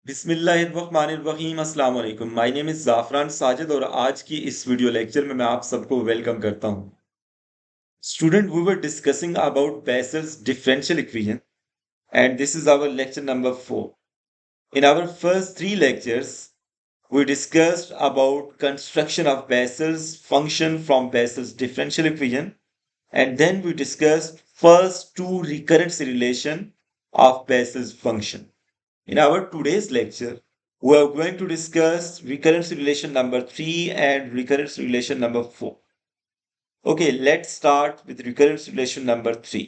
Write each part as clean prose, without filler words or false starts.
बिस्मिल्लाहिर्रहमानिर्रहीम अस्सलाम वालेकुम। माय नेम इज जाफरान साजिद और आज की इस वीडियो लेक्चर में मैं आप सबको वेलकम करता हूं। Student, we were discussing about Bessel's differential equation and this is our lecture number 4। In our first 3 lectures we discussed about construction of Bessel's function from Bessel's differential equation, and then we discussed first two recurrence relation of Bessel's function. In our today's lecture, we are going to discuss recurrence relation number 3 and recurrence relation number 4. Okay, let's start with recurrence relation number 3.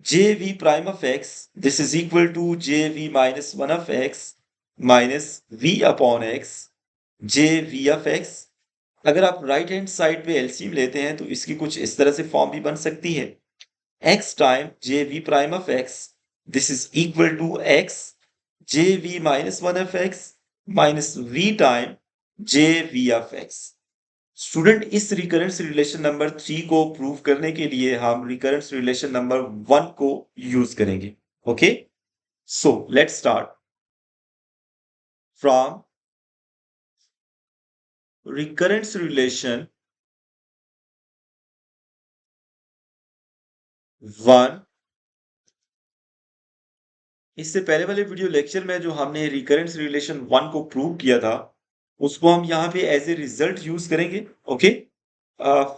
jv prime of x, this is equal to jv minus 1 of x minus v upon x jv of x. अगर आप right hand side पे LCM लेते हैं तो इसकी कुछ इस तरह से फॉर्म भी बन सकती है। x time jv prime of x, this is equal to x jv minus 1 of x minus v time jv of x. Student, इस रिकरेंस रिलेशन नंबर 3 को प्रूव करने के लिए हम रिकरेंस रिलेशन नंबर 1 को यूज करेंगे। Okay, so let's start from recurrence relation 1। इससे पहले वाले वीडियो लेक्चर में जो हमने रिकरेंस रिलेशन 1 को प्रूव किया था उसको हम यहाँ पे एज ए रिजल्ट यूज करेंगे। ओके,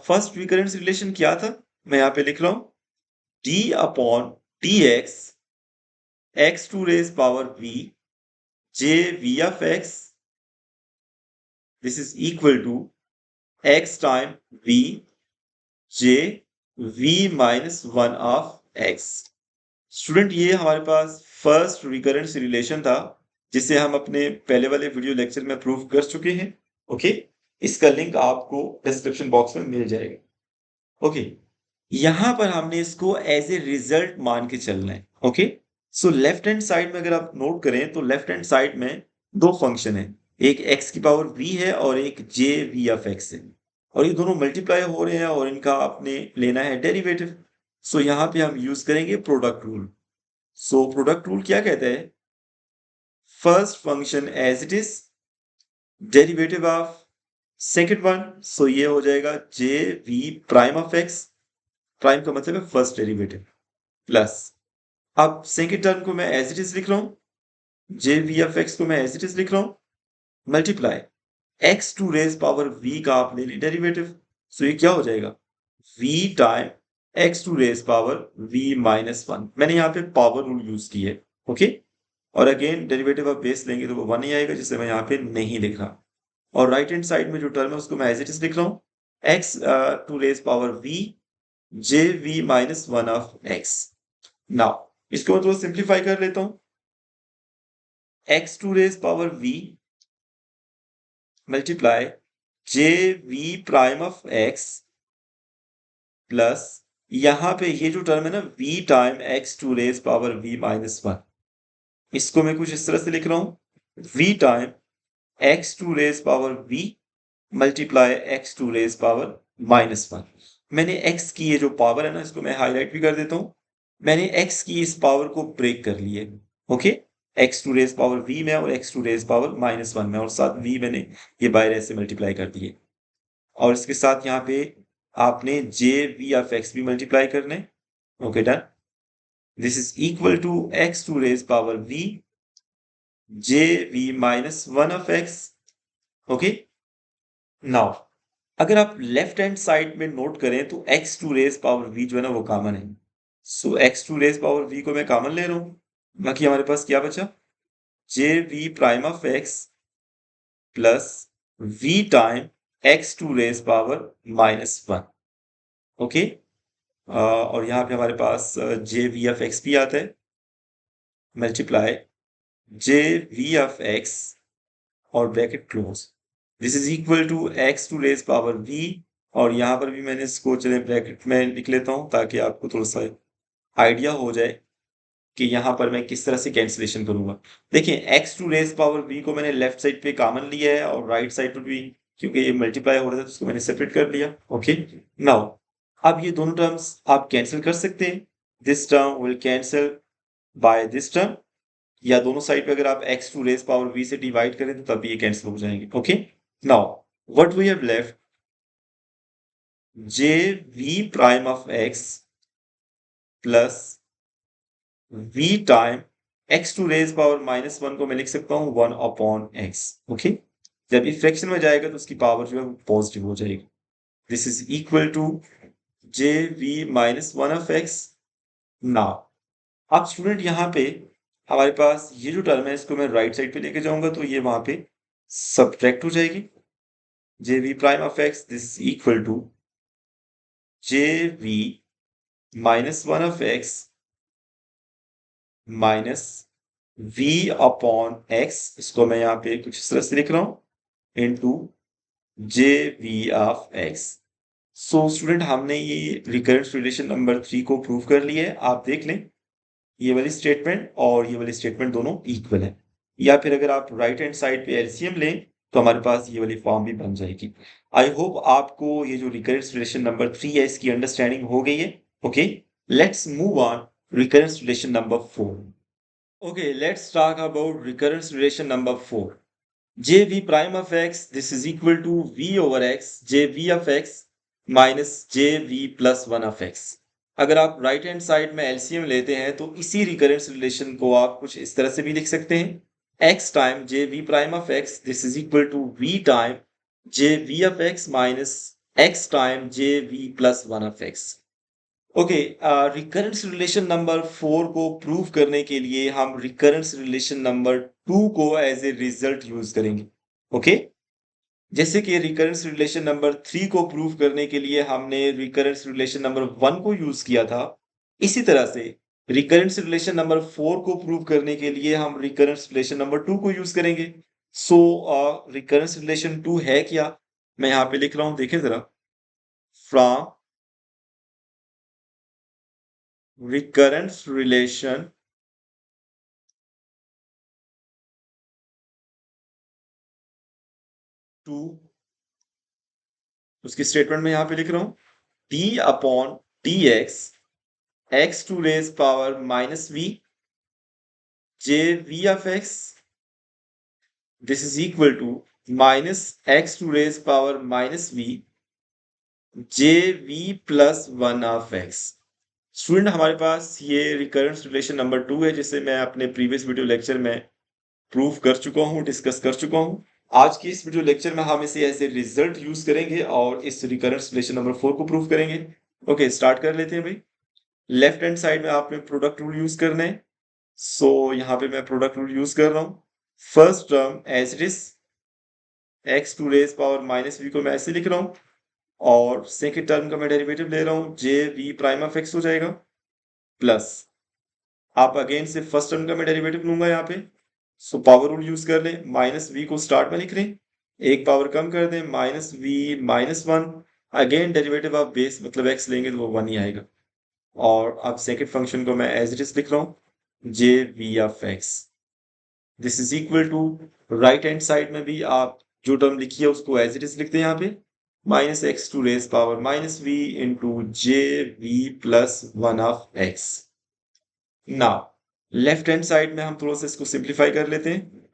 फर्स्ट रिकरेंस रिलेशन क्या था, मैं यहाँ पे लिख रहा हूं d upon dx x to raise power v j v of x, this is equal to x time v j v minus 1 of x। Student, ये हमारे पास फर्स्ट रिकरेंस रिलेशन था जिसे हम अपने पहले वाले वीडियो लेक्चर में प्रूव कर चुके हैं। ओके, इसका लिंक आपको डिस्क्रिप्शन बॉक्स में मिल जाएगा। ओके, यहां पर हमने इसको एज ए रिजल्ट मान के चलना है। Okay, so left hand side में अगर आप नोट करें तो लेफ्ट हैंड साइड में दो फंक्शन है, एक x की पावर v है और एक जे वी ऑफ x है, और ये दोनों मल्टीप्लाई हो रहे हैं और इनका आपने लेना है डेरिवेटिव। सो यहां पे हम यूज करेंगे product rule. So product rule क्या कहता है, first function as it is derivative of second one, so ये हो जाएगा J we prime of X, prime का मतलब है फर्स्ट डेरिवेटिव, प्लस अब सेकेंड टर्म को मैं एज इट इज लिख रहा हूं, जे वी एफ एक्स को मैं एज इट इज लिख रहा हूं, multiply x to raise power v का आप ले ली डेरिवेटिव, सो ये क्या हो जाएगा v time x to raise power v minus 1। मैंने यहाँ पे पावर रूल यूज की है। ओके, और अगेन डेरिवेटिव आप बेस लेंगे तो वो 1 ही आएगा जिसे मैं यहाँ पे नहीं लिख रहा, और राइट हैंड साइड में जो टर्म है उसको मैं एज इट इज लिख रहा हूँ, x to raise power v j v minus 1 of x. Now इसको मैं थोड़ा सिंप्लीफाई कर लेता हूं, x to raise power v multiply J we prime of x plus यहां पे ये जो टर्म है ना v time x to raise power v minus 1, इसको मैं कुछ इस तरह से लिख रहा हूं, v time x to raise power v multiply x to raise power minus 1। मैंने x की ये जो पावर है ना इसको मैं हाईलाइट भी कर देता हूं, मैंने x की इस पावर को ब्रेक कर लिया है। Okay, x to raise power v में और x to raise power minus 1 में, और साथ v मैंने ये बाहर ऐसे मल्टीप्लाई कर दिए, और इसके साथ यहाँ पे आपने जे वी ऑफ एक्स भी मल्टीप्लाई करने। Okay, done, this is equal to x to raise power v j v minus 1 of x। Okay, now अगर आप लेफ्ट हैंड साइड में नोट करें तो x to raise power v जो है ना वो कॉमन है, so x to raise power v को मैं कॉमन ले रहा हूं, बाकी हमारे पास क्या बचा, J we prime of x plus v times x to raise power minus 1। Okay, और यहाँ पे हमारे पास जे वी ऑफ एक्स भी आता है, multiply J we of X और bracket close, this is equal to x to raise power v, और यहाँ पर भी मैंने इसको चले ब्रैकेट में लिख लेता हूँ ताकि आपको थोड़ा सा आइडिया हो जाए कि यहाँ पर मैं किस तरह से कैंसिलेशन करूंगा। देखिए, x to raise power v को मैंने लेफ्ट साइड पे कॉमन लिया है और राइट साइड पर भी क्योंकि ये मल्टीप्लाई हो रहा था तो उसको मैंने सेपरेट कर लिया। ओके, नाउ अब ये दोनों टर्म्स आप कैंसिल कर सकते हैं, this term will cancel by this term, या दोनों साइड पे अगर आप x to raise power v से डिवाइड करें तो तब ये कैंसिल हो जाएंगे। Okay, now what we have left, j we prime of x plus v time x to raise power -1 को मैं लिख सकता हूँ 1 अपॉन एक्स। ओके, जब ये फ्रैक्शन में जाएगा तो उसकी पावर जो है वो पॉजिटिव हो जाएगी। This is equal to J we -1 of x. Now अब स्टूडेंट यहाँ पे हमारे पास ये जो टर्म है इसको मैं राइट साइड पे लेके जाऊंगा तो ये वहां पे सब्ट्रैक्ट हो जाएगी। J we prime of x this equal to J we -1 of x minus V upon X, इसको मैं यहाँ पे कुछ इस तरह से लिख रहा हूं, into j we of x. So student हमने ये रिकरेंस रिलेशन नंबर 3 को प्रूव कर लिया है। आप देख लें ये वाली स्टेटमेंट और ये वाली स्टेटमेंट दोनों इक्वल है, या फिर अगर आप राइट हैंड साइड पे एलसीएम लें तो हमारे पास ये वाली फॉर्म भी बन जाएगी। आई होप आपको ये जो रिकरेंस रिलेशन नंबर 3 है इसकी अंडरस्टैंडिंग हो गई है। Okay, let's move on recurrence relation number 4। Okay, let's talk about recurrence relation number 4. jv prime of x, this is equal to v over x, jv of x minus jv plus 1 of x. अगर आप right hand side में LCM लेते हैं तो इसी recurrence relation को आप कुछ इस तरह से भी लिख सकते हैं, x time jv prime of x, this is equal to v time jv of x minus x time jv plus 1 of x. Okay, recurrence relation number 4 को प्रूव करने के लिए हम रिकरेंस रिलेशन नंबर 2 को एज ए रिजल्ट यूज करेंगे। Okay, जैसे कि recurrence relation number 3 को प्रूव करने के लिए हमने रिकरेंस रिलेशन नंबर 1 को यूज किया था, इसी तरह से रिकरेंस रिलेशन नंबर 4 को प्रूव करने के लिए हम रिकरेंस रिलेशन नंबर 2 को यूज करेंगे। सो रिकरेंस रिलेशन 2 है क्या, मैं यहाँ पे लिख रहा हूं, देखें जरा, फ्रॉम recurrence relation टू, उसकी स्टेटमेंट में यहां पे लिख रहा हूं, d upon d x to raise power -v j we of x, this is equal to -x to raise power -v j v plus 1 of x. Student हमारे पास ये रिकरेंस रिलेशन नंबर 2 है जिसे मैं अपने प्रीवियस वीडियो लेक्चर में prove कर चुका हूँ, डिस्कस कर चुका हूँ। आज की इस वीडियो लेक्चर में हम इसे ऐसे रिजल्ट यूज करेंगे और इस रिकरेंस रिलेशन नंबर 4 को प्रूव करेंगे। ओके, स्टार्ट कर लेते हैं भाई। लेफ्ट हैंड साइड में आपने प्रोडक्ट रूल यूज करना है, सो यहाँ पे मैं प्रोडक्ट रूल यूज कर रहा हूँ। First term as it is, x to raise power -v को मैं ऐसे लिख रहा हूँ, और सेकेंड टर्म का मैं डेरिवेटिव ले रहा हूँ, J we prime of x हो जाएगा, प्लस आप अगेन से फर्स्ट टर्म का मैं डेरिवेटिव लूंगा यहाँ पे, सो पावर रूल यूज कर लें, -v को स्टार्ट में लिख रहे हैं, एक पावर कम कर दें, -v -1, अगेन डेरिवेटिव आप बेस मतलब x लेंगे तो वो 1 ही आएगा, और अब सेकेंड फंक्शन को मैं एज इट इज लिख रहा हूँ, J we of x, this is equal to, right hand side में भी आप जो टर्म लिखी है उसको एज इट इज लिखते हैं यहाँ पे, -x to raise power -v into j v plus 1 of x. Now left hand side में हम थोड़ा सा इसको सिंप्लीफाई कर लेते हैं,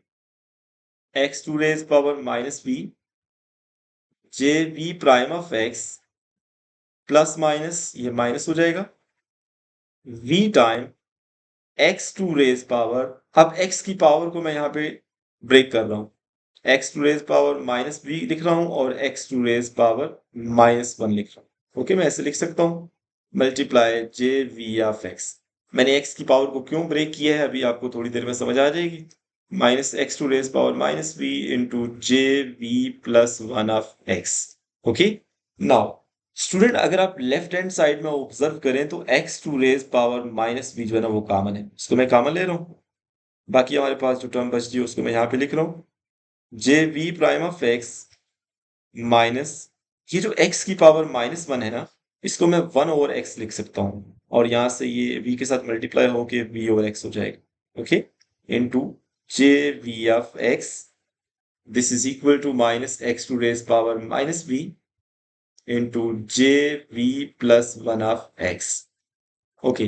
x to raise power -v j we prime of x plus minus, ये माइनस हो जाएगा, v time x to raise power, अब x की पावर को मैं यहाँ पे ब्रेक कर रहा हूँ, x to raise power -v लिख रहा हूँ और एक्स टू रेज पावर -1 लिख रहा हूँ। ओके, मैं ऐसे लिख सकता हूँ, multiply J we of x. मैंने x की पावर को क्यों ब्रेक किया है अभी आपको थोड़ी देर में समझ आ जाएगी, -x to raise power -v into j v plus 1 of x. Okay, now student अगर आप लेफ्ट हैंड साइड में ऑब्जर्व करें तो x to raise power -v जो है ना वो कॉमन है, उसको मैं कॉमन ले रहा हूँ, बाकी हमारे पास जो टर्म बचती है उसको मैं यहाँ पे लिख रहा हूँ, J we prime of x minus, ये जो x की पावर -1 है ना, इसको मैं 1 ओवर x लिख सकता हूँ, और यहाँ से ये v के साथ मल्टीप्लाई होके v ओवर x हो जाएगा। Okay, into j we of x, this is equal to -x to raise power -v into j v plus 1 of x. Okay,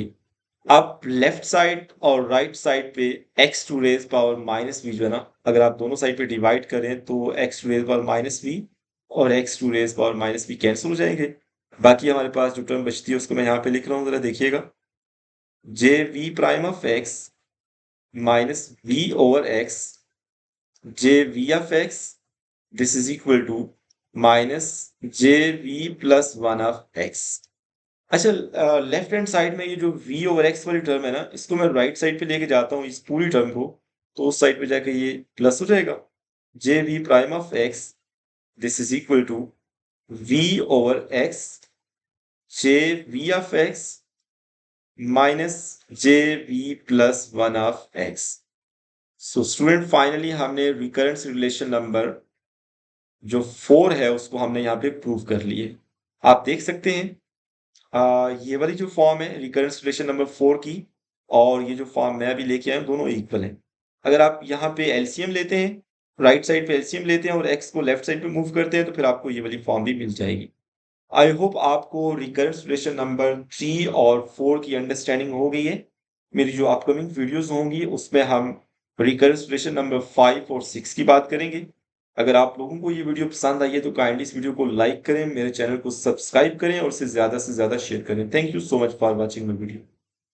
अब लेफ्ट साइड और राइट साइड पे x to raise power minus v जो है ना, अगर आप दोनों side पे डिवाइड करें तो x to raise power minus v और x to raise power minus v cancel हो जाएंगे। बाकी हमारे पास जो टर्म बचती है उसको मैं यहाँ पे लिख रहा हूँ, जरा देखिएगा। J we prime of x minus v over x J we of x this is equal to minus J v plus one of x. अच्छा, लेफ्ट हैंड साइड में ये जो v ओवर x वाली टर्म है ना, इसको मैं right side पे लेके जाता हूँ इस पूरी टर्म को, तो उस साइड पे जाके ये प्लस हो जाएगा। J we prime of x this is equal to v over x J we of x minus J v plus one of x। So student finally हमने रिकरेंस रिलेशन नंबर जो 4 है उसको हमने यहाँ पे प्रूव कर लिए। आप देख सकते हैं ये वाली जो फॉर्म है रिकरेंस रिलेशन नंबर 4 की, और ये जो फॉर्म मैं अभी लेके आया हूँ, दोनों इक्वल हैं। अगर आप यहाँ पे एलसीएम लेते हैं, राइट साइड पे एलसीएम लेते हैं और एक्स को लेफ्ट साइड पे मूव करते हैं, तो फिर आपको ये वाली फॉर्म भी मिल जाएगी। आई होप आपको रिकरेंस रिलेशन नंबर 3 और 4 की अंडरस्टैंडिंग हो गई है। मेरी जो अपकमिंग वीडियोस होंगी उसमें हम रिकरेंस रिलेशन नंबर 5 और 6 की बात करेंगे। अगर आप लोगों को ये वीडियो पसंद आई है तो काइंडली इस वीडियो को लाइक करें, मेरे चैनल को सब्सक्राइब करें और इसे ज़्यादा से ज़्यादा शेयर करें। Thank you so much for watching my video.